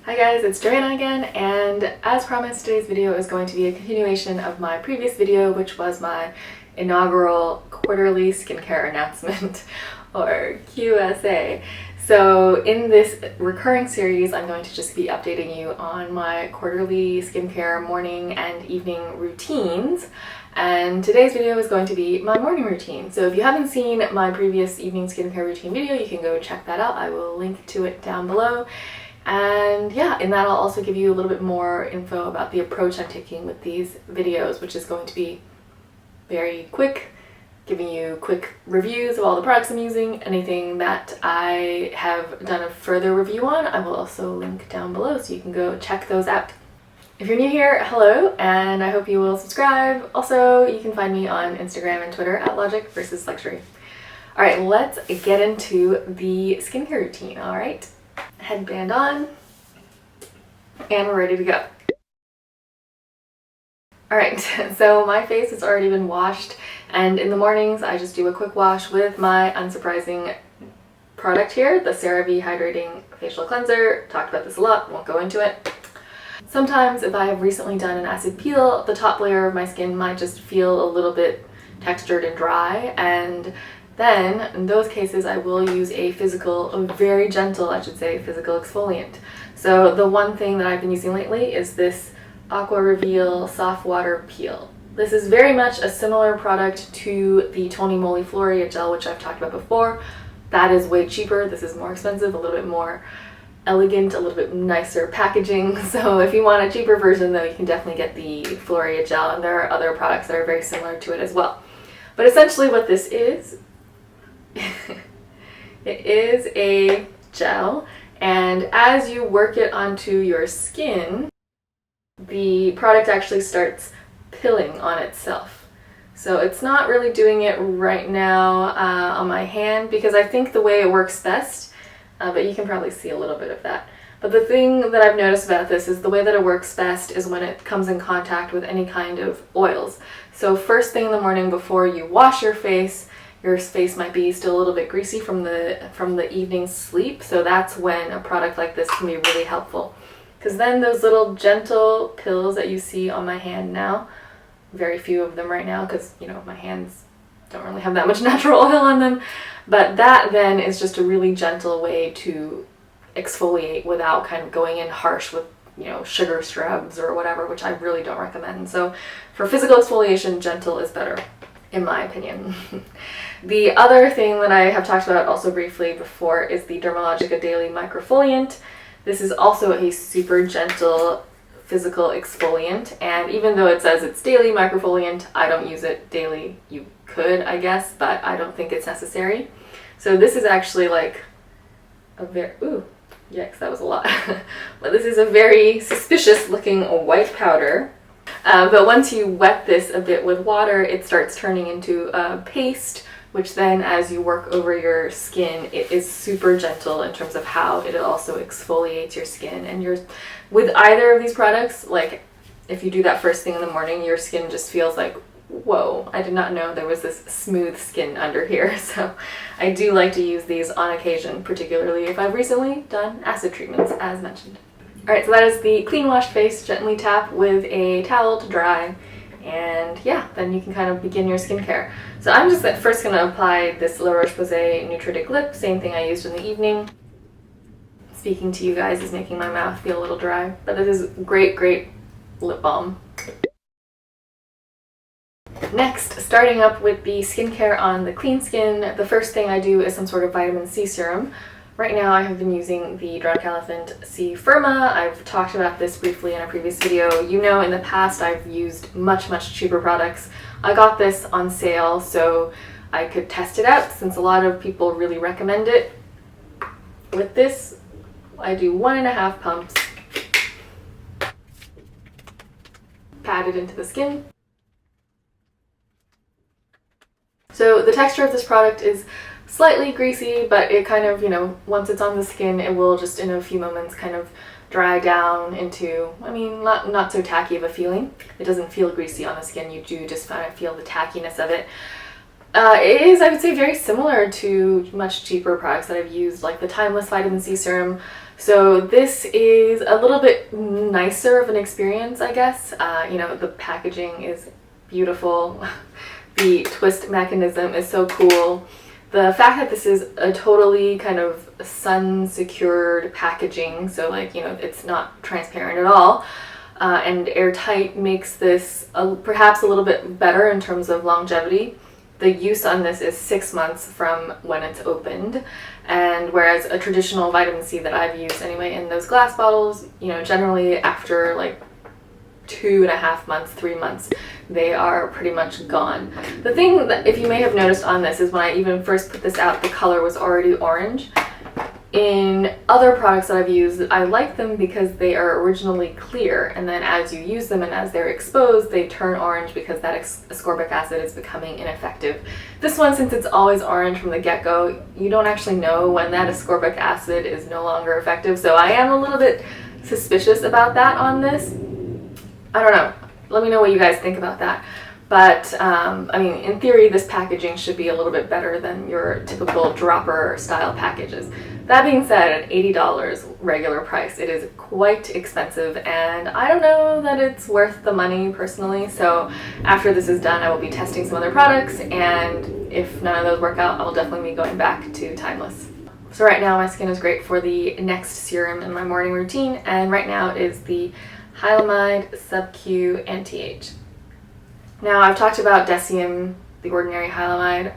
Hi guys, it's Joanna again, and as promised, today's video is going to be a continuation of my previous video, which was my inaugural quarterly skincare announcement, or QSA. So in this recurring series, I'm going to just be updating you on my quarterly skincare morning and evening routines. And today's video is going to be my morning routine. So if you haven't seen my previous evening skincare routine video, you can go check that out. I will link to it down below. And yeah, in that I'll also give you a little bit more info about the approach I'm taking with these videos, which is going to be very quick, giving you quick reviews of all the products I'm using. Anything that I have done a further review on, I will also link down below so you can go check those out. If you're new here, hello, and I hope you will subscribe. Also, you can find me on Instagram and Twitter at Logic versus Luxury. All right, let's get into the skincare routine, all right? Headband on, and we're ready to go. Alright, so my face has already been washed, and in the mornings I just do a quick wash with my unsurprising product here, the CeraVe Hydrating Facial Cleanser. Talked about this a lot, won't go into it. Sometimes if I have recently done an acid peel, the top layer of my skin might just feel a little bit textured and dry, and then, in those cases, I will use a very gentle, I should say, physical exfoliant. So the one thing that I've been using lately is this Aqua Reveal Soft Water Peel. This is very much a similar product to the Tony Moly Floria Gel, which I've talked about before. That is way cheaper. This is more expensive, a little bit more elegant, a little bit nicer packaging. So if you want a cheaper version, though, you can definitely get the Floria Gel, and there are other products that are very similar to it as well. But essentially what this is, it is a gel, and as you work it onto your skin, the product actually starts pilling on itself. So it's not really doing it right now on my hand, because I think the way it works best, but you can probably see a little bit of that. But the thing that I've noticed about this is the way that it works best is when it comes in contact with any kind of oils. So first thing in the morning before you wash your face might be still a little bit greasy from the evening sleep, so that's when a product like this can be really helpful. Because then those little gentle pills that you see on my hand now, very few of them right now because, you know, my hands don't really have that much natural oil on them, but that then is just a really gentle way to exfoliate without kind of going in harsh with, you know, sugar scrubs or whatever, which I really don't recommend. So for physical exfoliation, gentle is better, in my opinion. The other thing that I have talked about also briefly before is the Dermalogica Daily Microfoliant. This is also a super gentle physical exfoliant, and even though it says it's daily microfoliant, I don't use it daily. You could, I guess, but I don't think it's necessary. So this is actually like a very, ooh, yikes, that was a lot. But this is a very suspicious looking white powder. But once you wet this a bit with water, it starts turning into a paste, which then as you work over your skin, it is super gentle in terms of how it also exfoliates your skin. And with either of these products, like if you do that first thing in the morning, your skin just feels like, whoa, I did not know there was this smooth skin under here. So I do like to use these on occasion, particularly if I've recently done acid treatments, as mentioned. Alright, so that is the clean washed face. Gently tap with a towel to dry. And yeah, then you can kind of begin your skincare. So I'm just first going to apply this La Roche-Posay Nutritic Lip, same thing I used in the evening. Speaking to you guys is making my mouth feel a little dry, but this is great, great lip balm. Next, starting up with the skincare on the clean skin, the first thing I do is some sort of vitamin C serum. Right now I have been using the Drunk Elephant C Firma. I've talked about this briefly in a previous video. You know, in the past I've used much, much cheaper products. I got this on sale so I could test it out since a lot of people really recommend it. With this, I do 1.5 pumps, pat it into the skin. So the texture of this product is slightly greasy, but it kind of, you know, once it's on the skin, it will just in a few moments kind of dry down into, I mean, not so tacky of a feeling. It doesn't feel greasy on the skin. You do just kind of feel the tackiness of it. It is, I would say, very similar to much cheaper products that I've used, like the Timeless Vitamin C Serum. So this is a little bit nicer of an experience, I guess. You know, the packaging is beautiful. The twist mechanism is so cool. The fact that this is a totally kind of sun secured packaging, so like, you know, it's not transparent at all, and airtight makes this perhaps a little bit better in terms of longevity. The use on this is 6 months from when it's opened, and whereas a traditional vitamin C that I've used anyway in those glass bottles, you know, generally after like 2.5 months, 3 months, they are pretty much gone. The thing that, if you may have noticed on this, is when I even first put this out, the color was already orange. In other products that I've used, I like them because they are originally clear, and then as you use them and as they're exposed, they turn orange because that ascorbic acid is becoming ineffective. This one, since it's always orange from the get-go, you don't actually know when that ascorbic acid is no longer effective, so I am a little bit suspicious about that on this. I don't know. Let me know what you guys think about that. But, I mean, in theory, this packaging should be a little bit better than your typical dropper style packages. That being said, at $80 regular price, it is quite expensive, and I don't know that it's worth the money personally. So after this is done, I will be testing some other products, and if none of those work out, I will definitely be going back to Timeless. So right now, my skin is great for the next serum in my morning routine, and right now it is the Hylamide Sub-Q Anti-Age. Now, I've talked about Decium, the ordinary Hylamide,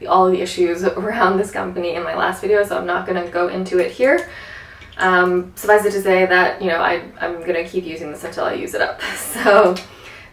all the issues around this company in my last video, so I'm not going to go into it here. Suffice it to say that, you know, I'm going to keep using this until I use it up. So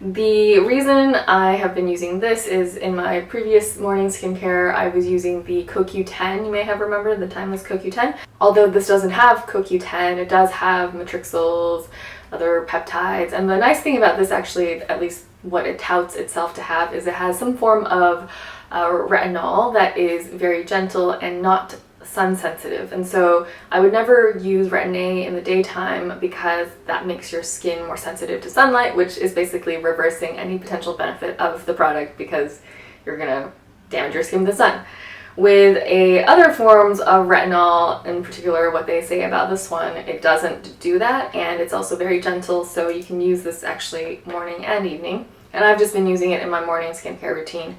the reason I have been using this is in my previous morning skincare, I was using the CoQ10. You may have remembered the Timeless CoQ10. Although this doesn't have CoQ10, it does have matrixyls, other peptides, and the nice thing about this, actually, at least what it touts itself to have, is it has some form of retinol that is very gentle and not sun sensitive. And so I would never use Retin A in the daytime because that makes your skin more sensitive to sunlight, which is basically reversing any potential benefit of the product because you're gonna damage your skin with the sun. With other forms of retinol, in particular what they say about this one, it doesn't do that, and it's also very gentle, so you can use this actually morning and evening. And I've just been using it in my morning skincare routine.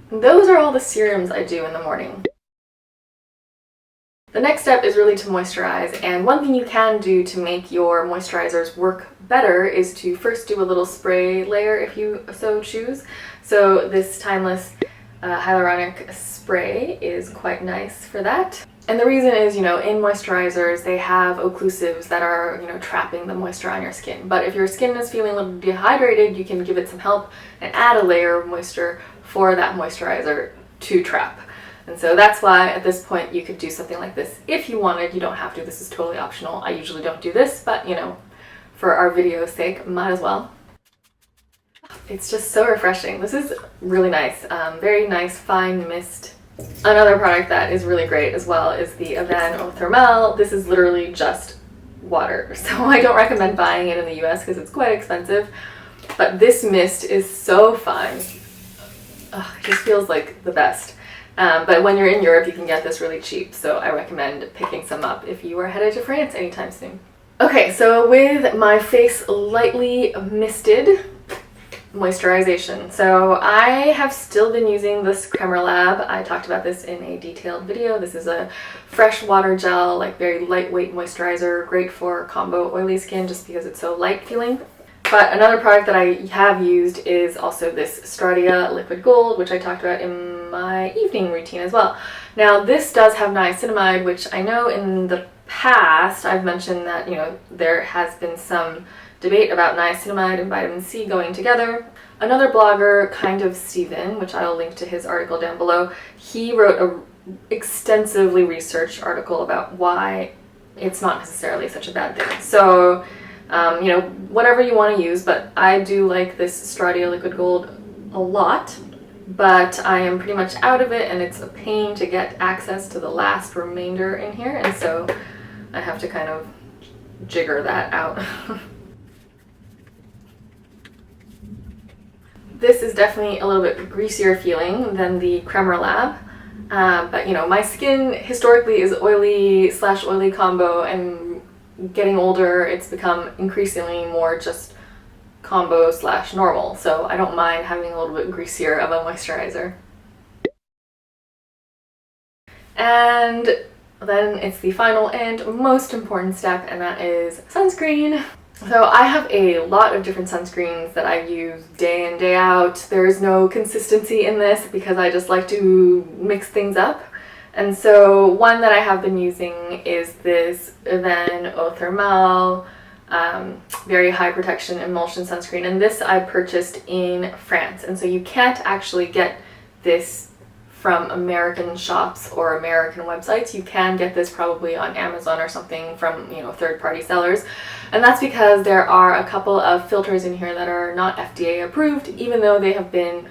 Those are all the serums I do in the morning. The next step is really to moisturize, and one thing you can do to make your moisturizers work better is to first do a little spray layer if you so choose. So this Timeless hyaluronic spray is quite nice for that. And the reason is, you know, in moisturizers they have occlusives that are, you know, trapping the moisture on your skin. But if your skin is feeling a little dehydrated, you can give it some help and add a layer of moisture for that moisturizer to trap. And so that's why at this point you could do something like this if you wanted. You don't have to. This is totally optional. I usually don't do this, but, you know, for our video's sake, might as well. It's just so refreshing. This is really nice. Very nice fine mist. Another product that is really great as well is the Aven Eau Thermale. This is literally just water, so I don't recommend buying it in the US because it's quite expensive. But this mist is so fine. Ugh, it just feels like the best. But when you're in Europe, you can get this really cheap, so I recommend picking some up if you are headed to France anytime soon. Okay, so with my face lightly misted, moisturization. So I have still been using this Creme Lab. I talked about this in a detailed video. This is a fresh water gel, like very lightweight moisturizer, great for combo oily skin just because it's so light feeling. But another product that I have used is also this Stratia Liquid Gold, which I talked about in my evening routine as well. Now this does have niacinamide, which I know in the past I've mentioned that, you know, there has been some debate about niacinamide and vitamin C going together. Another blogger, Kind of Steven, which I'll link to his article down below, he wrote an extensively researched article about why it's not necessarily such a bad thing. So, you know, whatever you want to use, but I do like this Stratia Liquid Gold a lot, but I am pretty much out of it, and it's a pain to get access to the last remainder in here, and so I have to kind of jigger that out. This is definitely a little bit greasier feeling than the Creme Lab. But you know, my skin historically is oily/oily combo, and getting older, it's become increasingly more just combo/normal. So I don't mind having a little bit greasier of a moisturizer. And then it's the final and most important step, and that is sunscreen. So I have a lot of different sunscreens that I use day in, day out. There's no consistency in this because I just like to mix things up. And so one that I have been using is this LvL Eau Thermale very high protection emulsion sunscreen, and this I purchased in France, and so you can't actually get this from American shops or American websites. You can get this probably on Amazon or something from, you know, third-party sellers, and that's because there are a couple of filters in here that are not FDA approved, even though they have been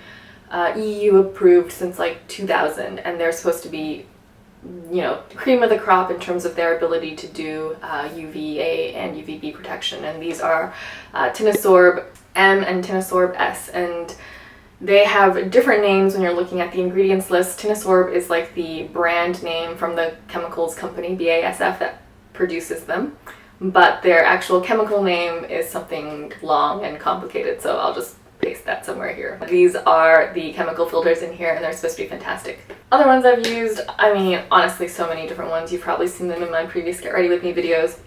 EU approved since like 2000, and they're supposed to be, you know, cream of the crop in terms of their ability to do UVA and UVB protection. And these are Tinosorb M and Tinosorb S, and they have different names when you're looking at the ingredients list. Tinosorb is like the brand name from the chemicals company BASF that produces them, but their actual chemical name is something long and complicated, so I'll just paste that somewhere here. These are the chemical filters in here, and they're supposed to be fantastic. Other ones I've used, I mean, honestly, so many different ones. You've probably seen them in my previous Get Ready With Me videos.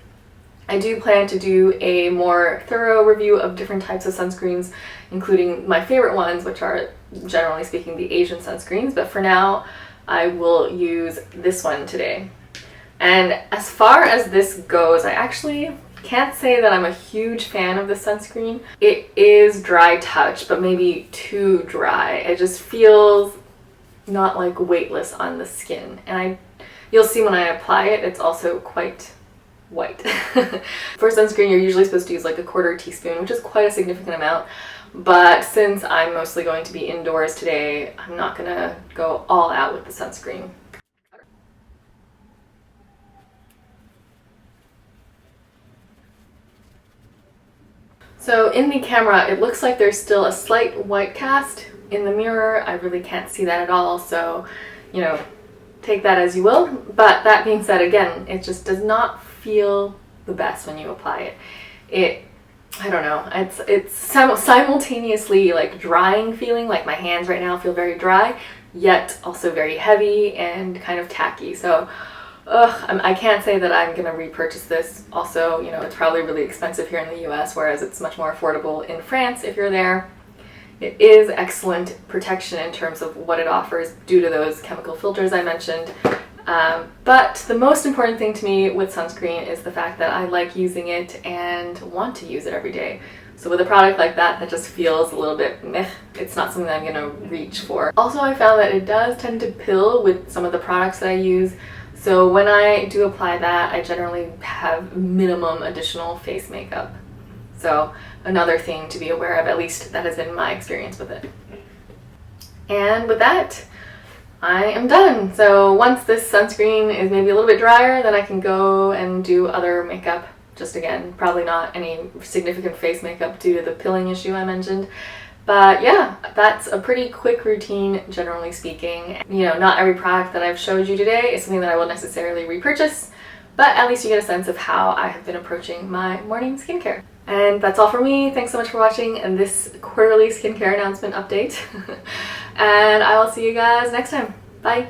I do plan to do a more thorough review of different types of sunscreens, including my favorite ones, which are, generally speaking, the Asian sunscreens, but for now, I will use this one today. And as far as this goes, I actually can't say that I'm a huge fan of the sunscreen. It is dry touch, but maybe too dry. It just feels not like weightless on the skin, and you'll see when I apply it, it's also quite white. For sunscreen, you're usually supposed to use like a 1/4 teaspoon, which is quite a significant amount, but since I'm mostly going to be indoors today, I'm not gonna go all out with the sunscreen. So in the camera, it looks like there's still a slight white cast. In the mirror, I really can't see that at all, so, you know, take that as you will. But that being said, again, it just does not feel the best when you apply it. I don't know, it's simultaneously like drying feeling, like my hands right now feel very dry, yet also very heavy and kind of tacky. So I can't say that I'm gonna repurchase this. Also, you know, it's probably really expensive here in the US, whereas it's much more affordable in France if you're there. It is excellent protection in terms of what it offers due to those chemical filters I mentioned. But the most important thing to me with sunscreen is the fact that I like using it and want to use it every day. So with a product like that that just feels a little bit meh, it's not something that I'm gonna reach for. Also, I found that it does tend to pill with some of the products that I use. So when I do apply that, I generally have minimum additional face makeup. So another thing to be aware of, at least that has been my experience with it. And with that, I am done. So once this sunscreen is maybe a little bit drier, then I can go and do other makeup. Just again, probably not any significant face makeup due to the pilling issue I mentioned. But yeah, that's a pretty quick routine, generally speaking. You know, not every product that I've showed you today is something that I will necessarily repurchase, but at least you get a sense of how I have been approaching my morning skincare. And that's all for me. Thanks so much for watching and this quarterly skincare announcement update. And I will see you guys next time. Bye!